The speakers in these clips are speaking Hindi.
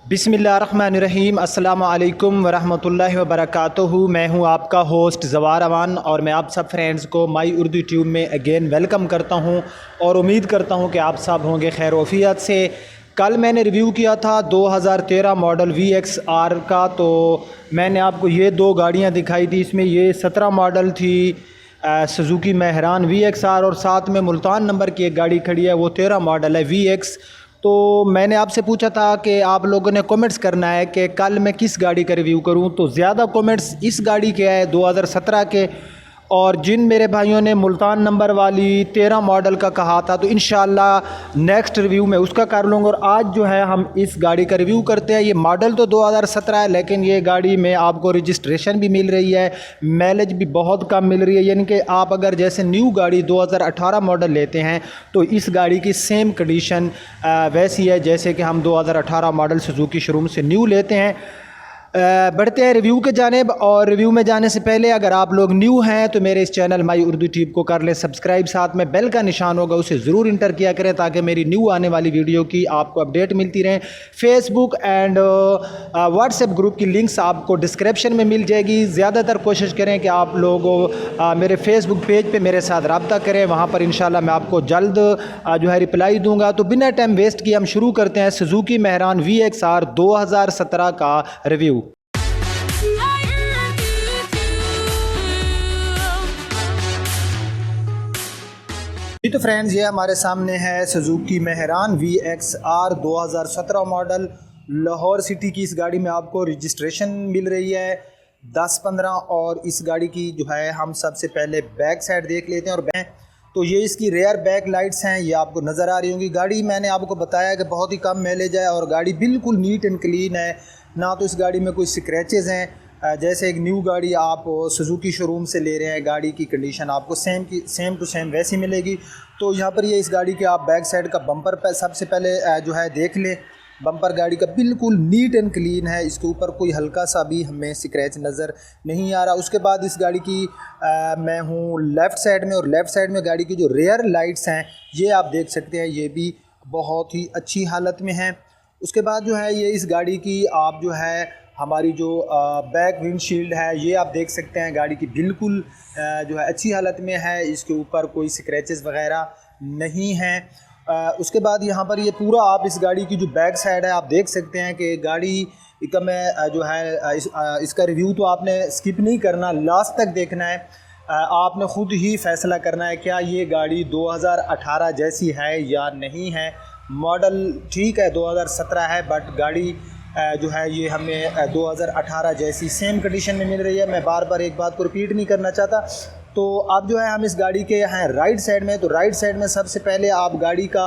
बिस्मिल्लाहिर्रहमानिर्रहीम अस्सलामु अलैकुम वरहमतुल्लाहि वबरकातुहू। मैं हूं आपका होस्ट ज़वार अवान और मैं आप सब फ्रेंड्स को माई उर्दू ट्यूब में अगेन वेलकम करता हूं और उम्मीद करता हूं कि आप सब होंगे खैर वफ़ियत से। कल मैंने रिव्यू किया था 2013 मॉडल VXR का, तो मैंने आपको ये दो गाड़ियां दिखाई थी। इसमें ये 17 मॉडल थी सुजुकी मेहरान VXR और साथ में मुल्तान नंबर की एक गाड़ी खड़ी है, वो 13 मॉडल है VX। तो मैंने आपसे पूछा था कि आप लोगों ने कमेंट्स करना है कि कल मैं किस गाड़ी का रिव्यू करूं, तो ज़्यादा कमेंट्स इस गाड़ी के आए 2017 के। और जिन मेरे भाइयों ने मुल्तान नंबर वाली 13 मॉडल का कहा था, तो इंशाल्लाह नेक्स्ट रिव्यू में उसका कर लूँगा। और आज जो है हम इस गाड़ी का रिव्यू करते हैं। ये मॉडल तो 2017 है, लेकिन ये गाड़ी में आपको रजिस्ट्रेशन भी मिल रही है, माइलेज भी बहुत कम मिल रही है। यानी कि आप अगर जैसे न्यू गाड़ी 2018 मॉडल लेते हैं तो इस गाड़ी की सेम कंडीशन वैसी है जैसे कि हम 2018 मॉडल सुजुकी शोरूम से न्यू लेते हैं। बढ़ते हैं रिव्यू के जानिब। और रिव्यू में जाने से पहले अगर आप लोग न्यू हैं तो मेरे इस चैनल माई उर्दू ट्यूब को कर लें सब्सक्राइब, साथ में बेल का निशान होगा उसे ज़रूर इंटर किया करें ताकि मेरी न्यू आने वाली वीडियो की आपको अपडेट मिलती रहे। फेसबुक एंड व्हाट्सएप ग्रुप की लिंक्स आपको डिस्क्रिप्शन में मिल जाएगी। ज़्यादातर कोशिश करें कि आप लोग मेरे फेसबुक पेज पर मेरे साथ रब्ता करें, वहाँ पर इंशाल्लाह मैं आपको जल्द जो है रिप्लाई दूँगा। तो बिना टाइम वेस्ट किए हम शुरू करते हैं सुजुकी मेहरान VXR 2017 का रिव्यू। तो फ्रेंड्स, ये हमारे सामने है Suzuki Mehran VXR 2017 model. Lahore city की इस गाड़ी में आपको रजिस्ट्रेशन मिल रही है 10-15। और इस गाड़ी की जो है हम सबसे पहले बैक साइड देख लेते हैं। और तो ये इसकी रेयर बैक लाइट्स हैं, ये आपको नज़र आ रही होंगी। गाड़ी मैंने आपको बताया कि बहुत ही कम माइलेज है और गाड़ी बिल्कुल नीट एंड क्लीन है, ना तो इस गाड़ी में कोई स्क्रैचेज़ हैं। जैसे एक न्यू गाड़ी आप सुजुकी शोरूम से ले रहे हैं, गाड़ी की कंडीशन आपको सेम टू सेम वैसी मिलेगी। तो यहाँ पर ये इस गाड़ी के आप बैक साइड का बम्पर पर सबसे पहले जो है देख लें। बम्पर गाड़ी का बिल्कुल नीट एंड क्लीन है, इसके ऊपर कोई हल्का सा भी हमें स्क्रैच नज़र नहीं आ रहा। उसके बाद इस गाड़ी की मैं हूँ लेफ़्ट साइड में, और लेफ़्ट साइड में गाड़ी की जो रेयर लाइट्स हैं ये आप देख सकते हैं, ये भी बहुत ही अच्छी हालत में हैं। उसके बाद जो है ये इस गाड़ी की आप जो है हमारी जो बैक विंडशील्ड है ये आप देख सकते हैं, गाड़ी की बिल्कुल जो है अच्छी हालत में है, इसके ऊपर कोई स्क्रैचेस वगैरह नहीं हैं। उसके बाद यहाँ पर ये पूरा आप इस गाड़ी की जो बैक साइड है आप देख सकते हैं कि गाड़ी का मैं जो है इसका रिव्यू तो आपने स्किप नहीं करना, लास्ट तक देखना है। आपने ख़ुद ही फैसला करना है क्या ये गाड़ी 2018 जैसी है या नहीं है। मॉडल ठीक है 2017 है, बट गाड़ी जो है ये हमें 2018 जैसी सेम कंडीशन में मिल रही है। मैं बार बार एक बात को रिपीट नहीं करना चाहता। तो अब जो है हम इस गाड़ी के हैं राइट साइड में। तो राइट साइड में सबसे पहले आप गाड़ी का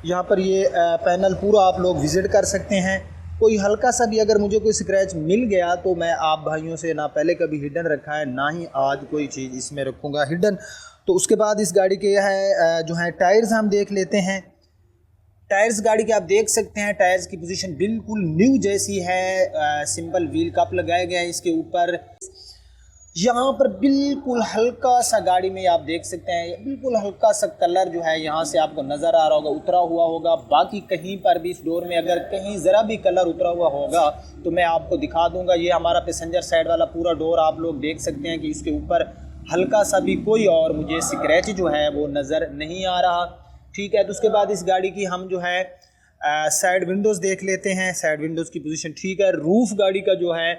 यहाँ पर ये पैनल पूरा आप लोग विज़िट कर सकते हैं। कोई हल्का सा भी अगर मुझे कोई स्क्रैच मिल गया तो मैं आप भाइयों से ना पहले कभी हिडन रखा है, ना ही आज कोई चीज़ इसमें रखूँगा हिडन। तो उसके बाद इस गाड़ी के है जो है टायर्स हम देख लेते हैं। टायर्स गाड़ी के आप देख सकते हैं, टायर्स की पोजीशन बिल्कुल न्यू जैसी है। सिंपल व्हील कप लगाया गया है इसके ऊपर। यहाँ पर बिल्कुल हल्का सा गाड़ी में आप देख सकते हैं, बिल्कुल हल्का सा कलर जो है यहाँ से आपको नज़र आ रहा होगा, उतरा हुआ होगा। बाकी कहीं पर भी इस डोर में अगर कहीं ज़रा भी कलर उतरा हुआ होगा तो मैं आपको दिखा दूँगा। ये हमारा पैसेंजर साइड वाला पूरा डोर आप लोग देख सकते हैं कि इसके ऊपर हल्का सा भी कोई और मुझे स्क्रैच जो है वो नज़र नहीं आ रहा। ठीक है, तो उसके बाद इस गाड़ी की हम जो है साइड विंडोज़ देख लेते हैं। साइड विंडोज़ की पोजीशन ठीक है। रूफ़ गाड़ी का जो है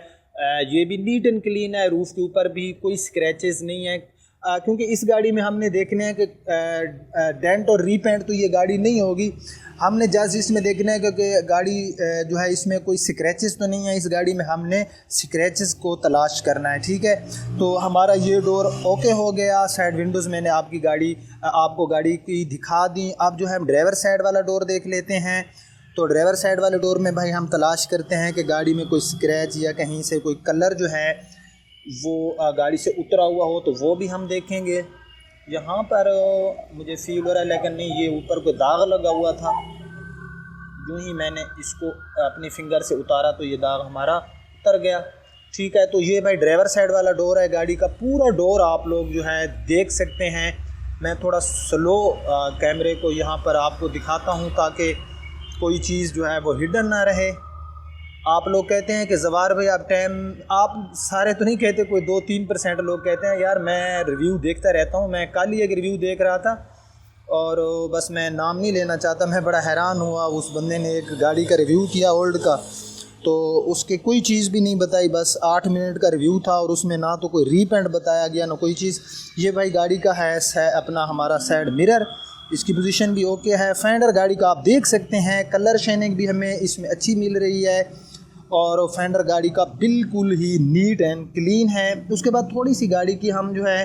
ये भी नीट एंड क्लीन है, रूफ़ के ऊपर भी कोई स्क्रैचेस नहीं है। क्योंकि इस गाड़ी में हमने देखने हैं कि डेंट और रीपेंट तो ये गाड़ी नहीं होगी, हमने जस्ट इसमें देखना है क्योंकि गाड़ी जो है इसमें कोई स्क्रैचेस तो नहीं है। इस गाड़ी में हमने स्क्रैचेस को तलाश करना है। ठीक है, तो हमारा ये डोर ओके हो गया। साइड विंडोज़ मैंने आपको गाड़ी की दिखा दी। अब जो है हम ड्राइवर साइड वाला डोर देख लेते हैं। तो ड्राइवर साइड वाले डोर में भाई हम तलाश करते हैं कि गाड़ी में कोई स्क्रैच या कहीं से कोई कलर जो है वो गाड़ी से उतरा हुआ हो तो वो भी हम देखेंगे। यहाँ पर मुझे फील हो रहा है लेकिन नहीं, ये ऊपर कोई दाग लगा हुआ था। यूँ ही मैंने इसको अपनी फिंगर से उतारा तो ये दाग हमारा उतर गया। ठीक है, तो ये भाई ड्राइवर साइड वाला डोर है। गाड़ी का पूरा डोर आप लोग जो है देख सकते हैं। मैं थोड़ा स्लो कैमरे को यहाँ पर आपको दिखाता हूँ ताकि कोई चीज़ जो है वो हिडन ना रहे। आप लोग कहते हैं कि ज़वार भाई आप टाइम, आप सारे तो नहीं कहते, कोई 2-3% लोग कहते हैं यार मैं रिव्यू देखता रहता हूँ। मैं कल ही एक रिव्यू देख रहा था और बस मैं नाम नहीं लेना चाहता, मैं बड़ा हैरान हुआ। उस बंदे ने एक गाड़ी का रिव्यू किया ओल्ड का, तो उसके कोई चीज़ भी नहीं बताई, बस 8 मिनट का रिव्यू था और उसमें ना तो कोई रीपेंट बताया गया ना कोई चीज़। ये भाई गाड़ी का है अपना हमारा साइड मिरर, इसकी पोजीशन भी ओके है। फेंडर गाड़ी का आप देख सकते हैं, कलर शाइनिंग भी हमें इसमें अच्छी मिल रही है और फेंडर गाड़ी का बिल्कुल ही नीट एंड क्लीन है। उसके बाद थोड़ी सी गाड़ी की हम जो है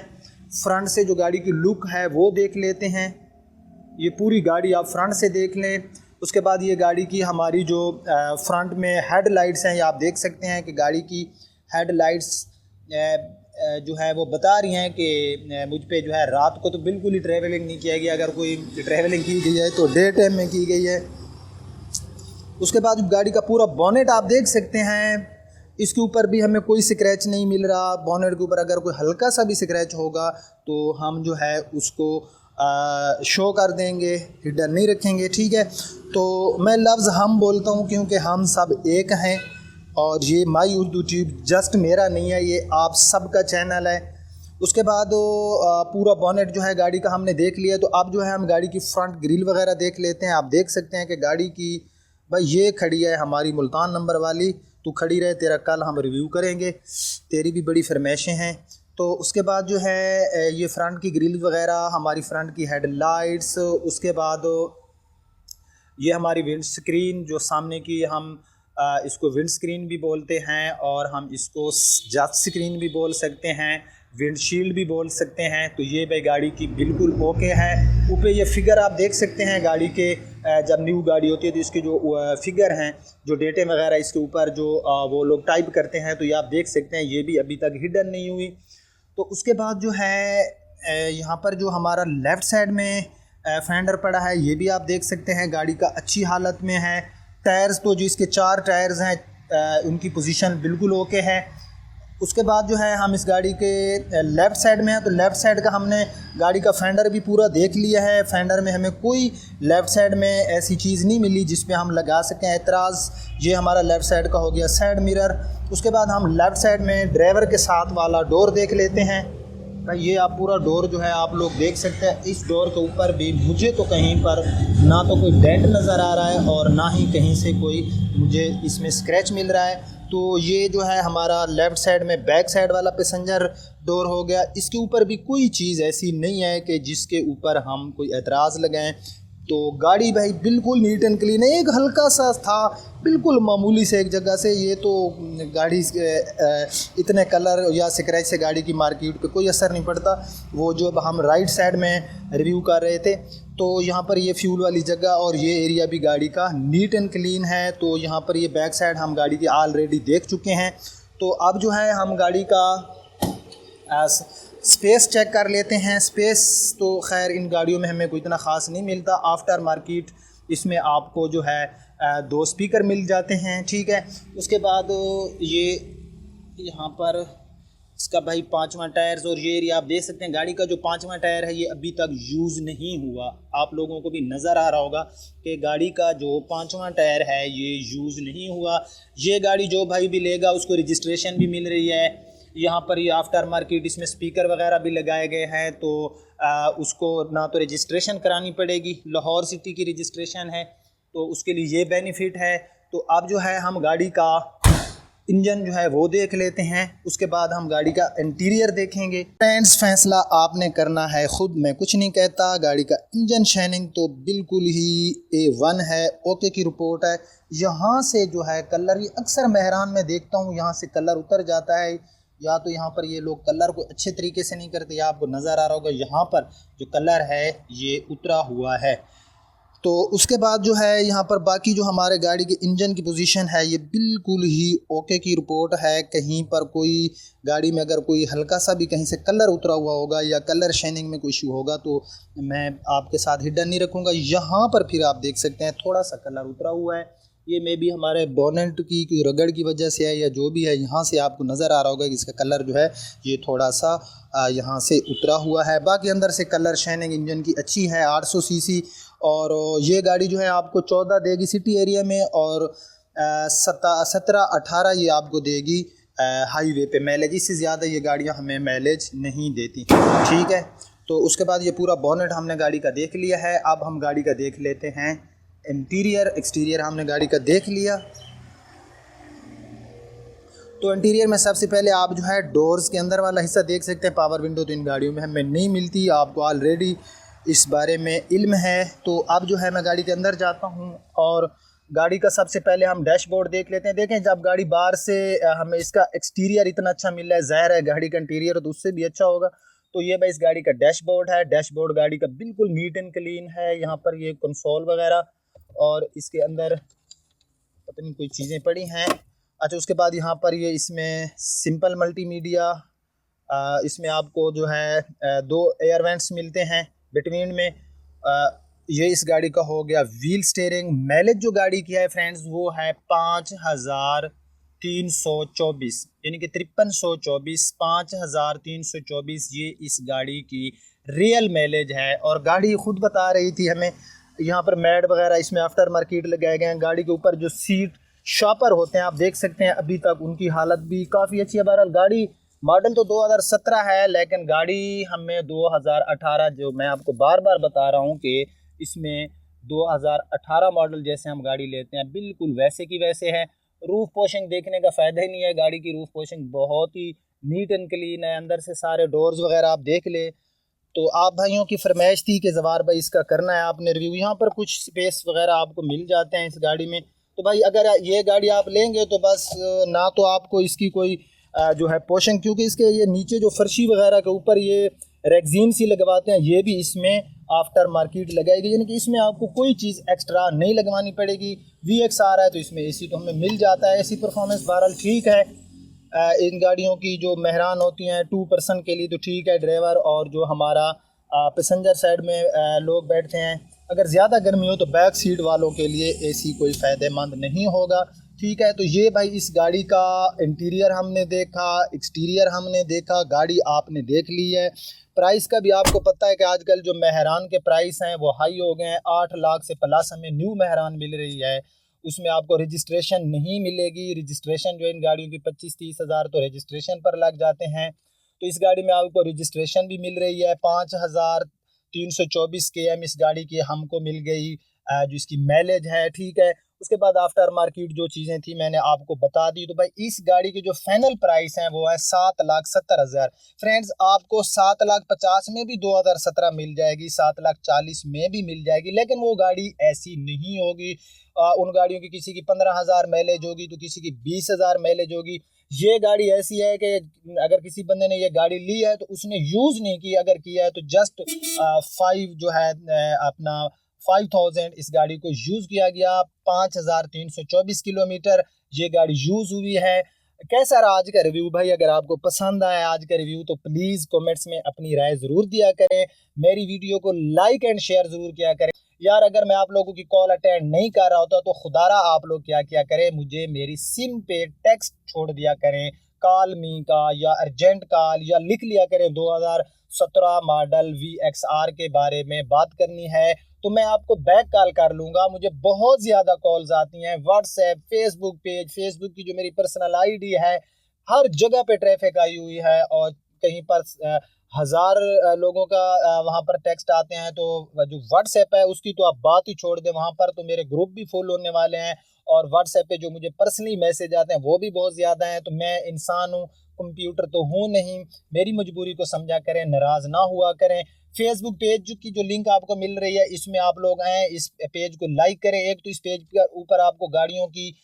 फ्रंट से जो गाड़ी की लुक है वो देख लेते हैं। ये पूरी गाड़ी आप फ्रंट से देख लें। उसके बाद ये गाड़ी की हमारी जो फ्रंट में हेडलाइट्स हैं, ये आप देख सकते हैं कि गाड़ी की हेडलाइट्स जो है वो बता रही हैं कि मुझ पे जो है रात को तो बिल्कुल ही ट्रैवलिंग नहीं किया गया, अगर कोई ट्रैवलिंग की गई है तो डे टाइम में की गई है। उसके बाद गाड़ी का पूरा बोनेट आप देख सकते हैं, इसके ऊपर भी हमें कोई स्क्रैच नहीं मिल रहा। बोनेट के ऊपर अगर कोई हल्का सा भी स्क्रैच होगा तो हम जो है उसको शो कर देंगे, हिडन नहीं रखेंगे, ठीक है। तो मैं लफ्ज़ हम बोलता हूँ क्योंकि हम सब एक हैं और ये माई उर्दू ट्यूब जस्ट मेरा नहीं है, ये आप सब का चैनल है। उसके बाद पूरा बोनेट जो है गाड़ी का हमने देख लिया, तो अब जो है हम गाड़ी की फ्रंट ग्रिल वगैरह देख लेते हैं। आप देख सकते हैं कि गाड़ी की भाई ये खड़ी है हमारी मुल्तान नंबर वाली, तू खड़ी रहे, तेरा कल हम रिव्यू करेंगे, तेरी भी बड़ी फरमाइशें हैं। तो उसके बाद जो है ये फ्रंट की ग्रिल वगैरह, हमारी फ्रंट की हेडलाइट्स, उसके बाद ये हमारी विंड स्क्रीन जो सामने की, हम इसको विंड स्क्रीन भी बोलते हैं और हम इसको जट स्क्रीन भी बोल सकते हैं, विंडशील्ड भी बोल सकते हैं। तो ये भाई गाड़ी की बिल्कुल ओके है। ऊपर ये फिगर आप देख सकते हैं गाड़ी के, जब न्यू गाड़ी होती है तो इसके जो फिगर हैं, जो डेटे वगैरह इसके ऊपर जो वो लोग टाइप करते हैं, तो ये आप देख सकते हैं, ये भी अभी तक हिडन नहीं हुई। तो उसके बाद जो है यहाँ पर जो हमारा लेफ़्ट साइड में फेंडर पड़ा है, ये भी आप देख सकते हैं गाड़ी का अच्छी हालत में है। टायर्स तो जो इसके 4 टायर्स हैं उनकी पोजीशन बिल्कुल ओके है। उसके बाद जो है हम इस गाड़ी के लेफ़्ट साइड में है, तो लेफ़्ट साइड का हमने गाड़ी का फेंडर भी पूरा देख लिया है। फेंडर में हमें कोई लेफ़्ट साइड में ऐसी चीज़ नहीं मिली जिस पे हम लगा सकें एतराज़। ये हमारा लेफ़्ट साइड का हो गया साइड मिरर। उसके बाद हम लेफ़्ट साइड में ड्राइवर के साथ वाला डोर देख लेते हैं। भाई ये आप पूरा डोर जो है आप लोग देख सकते हैं। इस डोर के ऊपर भी मुझे तो कहीं पर ना तो कोई डेंट नज़र आ रहा है और ना ही कहीं से कोई मुझे इसमें स्क्रैच मिल रहा है। तो ये जो है हमारा लेफ़्ट साइड में बैक साइड वाला पैसेंजर डोर हो गया। इसके ऊपर भी कोई चीज़ ऐसी नहीं है कि जिसके ऊपर हम कोई एतराज़ लगाएं। तो गाड़ी भाई बिल्कुल नीट एंड क्लीन है। एक हल्का सा था बिल्कुल मामूली से एक जगह से, ये तो गाड़ी इतने कलर या स्क्रैच से गाड़ी की मार्केट पे कोई असर नहीं पड़ता। वो जो हम राइट साइड में रिव्यू कर रहे थे, तो यहाँ पर ये फ्यूल वाली जगह और ये एरिया भी गाड़ी का नीट एंड क्लीन है। तो यहाँ पर ये बैक साइड हम गाड़ी की ऑलरेडी देख चुके हैं। तो अब जो है हम गाड़ी का स्पेस चेक कर लेते हैं। स्पेस तो खैर इन गाड़ियों में हमें कोई इतना ख़ास नहीं मिलता। आफ्टर मार्केट इसमें आपको जो है 2 स्पीकर मिल जाते हैं, ठीक है। उसके बाद ये यहाँ पर इसका भाई 5वां टायर, और ये एरिया आप देख सकते हैं गाड़ी का जो 5वां टायर है ये अभी तक यूज़ नहीं हुआ। आप लोगों को भी नज़र आ रहा होगा कि गाड़ी का जो 5वां टायर है ये यूज़ नहीं हुआ। ये गाड़ी जो भाई भी लेगा उसको रजिस्ट्रेशन भी मिल रही है। यहाँ पर ये आफ्टर मार्केट इसमें स्पीकर वगैरह भी लगाए गए हैं, तो उसको ना तो रजिस्ट्रेशन करानी पड़ेगी, लाहौर सिटी की रजिस्ट्रेशन है, तो उसके लिए ये बेनिफिट है। तो अब जो है हम गाड़ी का इंजन जो है वो देख लेते हैं, उसके बाद हम गाड़ी का इंटीरियर देखेंगे। फ्रेंड्स फैसला आपने करना है खुद, मैं कुछ नहीं कहता। गाड़ी का इंजन शाइनिंग तो बिल्कुल ही A1 है, ओके की रिपोर्ट है। यहाँ से जो है कलर, ये अक्सर मेहरान में देखता हूँ यहाँ से कलर उतर जाता है, या तो यहाँ पर ये लोग कलर को अच्छे तरीके से नहीं करते, या आपको नज़र आ रहा होगा यहाँ पर जो कलर है ये उतरा हुआ है। तो उसके बाद जो है यहाँ पर बाकी जो हमारे गाड़ी के इंजन की पोजीशन है ये बिल्कुल ही ओके की रिपोर्ट है। कहीं पर कोई गाड़ी में अगर कोई हल्का सा भी कहीं से कलर उतरा हुआ होगा या कलर शाइनिंग में कोई इशू होगा तो मैं आपके साथ हिडन नहीं रखूँगा। यहाँ पर फिर आप देख सकते हैं थोड़ा सा कलर उतरा हुआ है, ये मे भी हमारे बोनेट की कोई रगड़ की वजह से है या जो भी है, यहाँ से आपको नज़र आ रहा होगा कि इसका कलर जो है ये थोड़ा सा यहाँ से उतरा हुआ है। बाकी अंदर से कलर शाइनिंग इंजन की अच्छी है। 800 सीसी और ये गाड़ी जो है आपको 14 देगी सिटी एरिया में और 17-18 ये आपको देगी हाईवे पे माइलेज। इससे ज़्यादा ये गाड़ियाँ हमें माइलेज नहीं देती, ठीक है। तो उसके बाद ये पूरा बोनेट हमने गाड़ी का देख लिया है। अब हम गाड़ी का देख लेते हैं इंटीरियर। एक्सटीरियर हमने गाड़ी का देख लिया। तो इंटीरियर में सबसे पहले आप जो है डोर्स के अंदर वाला हिस्सा देख सकते हैं। पावर विंडो तो इन गाड़ियों में हमें नहीं मिलती, आपको ऑलरेडी इस बारे में इल्म है। तो अब जो है मैं गाड़ी के अंदर जाता हूँ और गाड़ी का सबसे पहले हम डैशबोर्ड देख लेते हैं। देखें, जब गाड़ी बाहर से हमें इसका एक्सटीरियर इतना अच्छा मिल रहा है, ज़ाहिर है गाड़ी का इंटीरियर तो उससे भी अच्छा होगा। तो ये भाई इस गाड़ी का डैशबोर्ड है। डैशबोर्ड गाड़ी का बिल्कुल नीट एंड क्लीन है। यहाँ पर ये कंसोल वगैरह और इसके अंदर पता नहीं कोई चीज़ें पड़ी हैं। अच्छा, उसके बाद यहाँ पर ये इसमें सिंपल मल्टीमीडिया, इसमें आपको जो है 2 एयर वेंट्स मिलते हैं बिटवीन में। ये इस गाड़ी का हो गया व्हील स्टीयरिंग। माइलेज जो गाड़ी की है फ्रेंड्स वो है 5324, यानी कि 5324, 5324 ये इस गाड़ी की रियल माइलेज है। और गाड़ी खुद बता रही थी हमें, यहाँ पर मैट वगैरह इसमें आफ्टर मार्केट लगाए गए हैं। गाड़ी के ऊपर जो सीट शॉपर होते हैं आप देख सकते हैं, अभी तक उनकी हालत भी काफ़ी अच्छी है। बहरहाल गाड़ी मॉडल तो 2017 है, लेकिन गाड़ी हमें 2018, जो मैं आपको बार बार बता रहा हूँ कि इसमें 2018 मॉडल जैसे हम गाड़ी लेते हैं बिल्कुल वैसे की वैसे है। रूफ पोशिंग देखने का फ़ायदा ही नहीं है। गाड़ी की रूफ पोशिंग बहुत ही नीट एंड क्लीन है। अंदर से सारे डोर्स वगैरह आप देख ले। तो आप भाइयों की फरमाइश थी कि जवार भाई इसका करना है आपने रिव्यू। यहाँ पर कुछ स्पेस वगैरह आपको मिल जाते हैं इस गाड़ी में। तो भाई अगर ये गाड़ी आप लेंगे तो बस ना तो आपको इसकी कोई जो है पोशन, क्योंकि इसके ये नीचे जो फर्शी वगैरह के ऊपर ये रेगजीन सी लगवाते हैं, ये भी इसमें आफ्टर मार्केट लगाएगी, यानी कि इसमें आपको कोई चीज़ एक्स्ट्रा नहीं लगवानी पड़ेगी। VX आ रहा है तो इसमें AC तो हमें मिल जाता है। AC परफॉर्मेंस बहरहाल ठीक है। इन गाड़ियों की जो मेहरान होती हैं 2 पर्सन के लिए तो ठीक है, ड्राइवर और जो हमारा पैसेंजर साइड में लोग बैठते हैं। अगर ज़्यादा गर्मी हो तो बैक सीट वालों के लिए AC कोई फ़ायदेमंद नहीं होगा, ठीक है। तो ये भाई इस गाड़ी का इंटीरियर हमने देखा, एक्सटीरियर हमने देखा, गाड़ी आपने देख ली है। प्राइस का भी आपको पता है कि आजकल जो मेहरान के प्राइस हैं वो हाई हो गए हैं। 8 लाख से प्लस हमें न्यू मेहरान मिल रही है। उसमें आपको रजिस्ट्रेशन नहीं मिलेगी। रजिस्ट्रेशन जो इन गाड़ियों की 25-30 हज़ार तो रजिस्ट्रेशन पर लग जाते हैं। तो इस गाड़ी में आपको रजिस्ट्रेशन भी मिल रही है। 5324 km इस गाड़ी की हमको मिल गई, जो इसकी माइलेज है, ठीक है। उसके बाद आफ्टर मार्केट जो चीज़ें थी मैंने आपको बता दी। तो भाई इस गाड़ी की जो फाइनल प्राइस है वो है 7,70,000। फ्रेंड्स आपको 7,50,000 में भी 2017 मिल जाएगी, 7,40,000 में भी मिल जाएगी, लेकिन वो गाड़ी ऐसी नहीं होगी। उन गाड़ियों की किसी की 15,000 माइलेज होगी तो किसी की 20,000 माइलेज होगी। ये गाड़ी ऐसी है कि अगर किसी बंदे ने ये गाड़ी ली है तो उसने यूज़ नहीं की, अगर किया है तो जस्ट 5,000 इस गाड़ी को यूज़ किया गया। 5,324 किलोमीटर ये गाड़ी यूज़ हुई है। कैसा रहा आज का रिव्यू भाई? अगर आपको पसंद आया आज का रिव्यू तो प्लीज़ कमेंट्स में अपनी राय ज़रूर दिया करें। मेरी वीडियो को लाइक एंड शेयर ज़रूर किया करें। यार अगर मैं आप लोगों की कॉल अटेंड नहीं कर रहा होता तो खुदारा आप लोग क्या किया करें, मुझे मेरी सिम पे टेक्स्ट छोड़ दिया करें, कॉल मी का या अर्जेंट कॉल, या लिख लिया करें 2017 मॉडल VXR के बारे में बात करनी है तो मैं आपको बैक कॉल कर लूँगा। मुझे बहुत ज़्यादा कॉल्स आती हैं व्हाट्सएप, फेसबुक पेज, फेसबुक की जो मेरी पर्सनल ID है, हर जगह पे ट्रैफिक आई हुई है और कहीं पर 1000 लोगों का वहाँ पर टेक्स्ट आते हैं। तो जो व्हाट्सएप है उसकी तो आप बात ही छोड़ दें, वहाँ पर तो मेरे ग्रुप भी फुल होने वाले हैं और व्हाट्सएप पे जो मुझे पर्सनली मैसेज आते हैं वो भी बहुत ज़्यादा हैं। तो मैं इंसान हूँ, कंप्यूटर तो हूँ नहीं, मेरी मजबूरी को समझा करें, नाराज़ ना हुआ करें। फेसबुक पेज की जो लिंक आपको मिल रही है इसमें आप लोग आएँ, इस पेज को लाइक करें। एक तो इस पेज के ऊपर आपको गाड़ियों की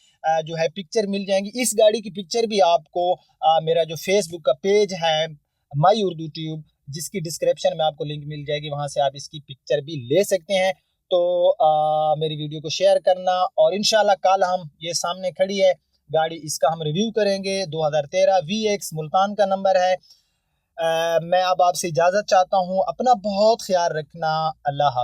जो है पिक्चर मिल जाएंगी। इस गाड़ी की पिक्चर भी आपको मेरा जो फेसबुक का पेज है माई उर्दू ट्यूब, जिसकी डिस्क्रिप्शन में आपको लिंक मिल जाएगी, वहाँ से आप इसकी पिक्चर भी ले सकते हैं। तो मेरी वीडियो को शेयर करना और इंशाल्लाह कल हम ये सामने खड़ी है गाड़ी, इसका हम रिव्यू करेंगे। 2013 VX मुल्तान का नंबर है। मैं अब आपसे इजाज़त चाहता हूँ, अपना बहुत ख्याल रखना। अल्लाह हाफ़िज़।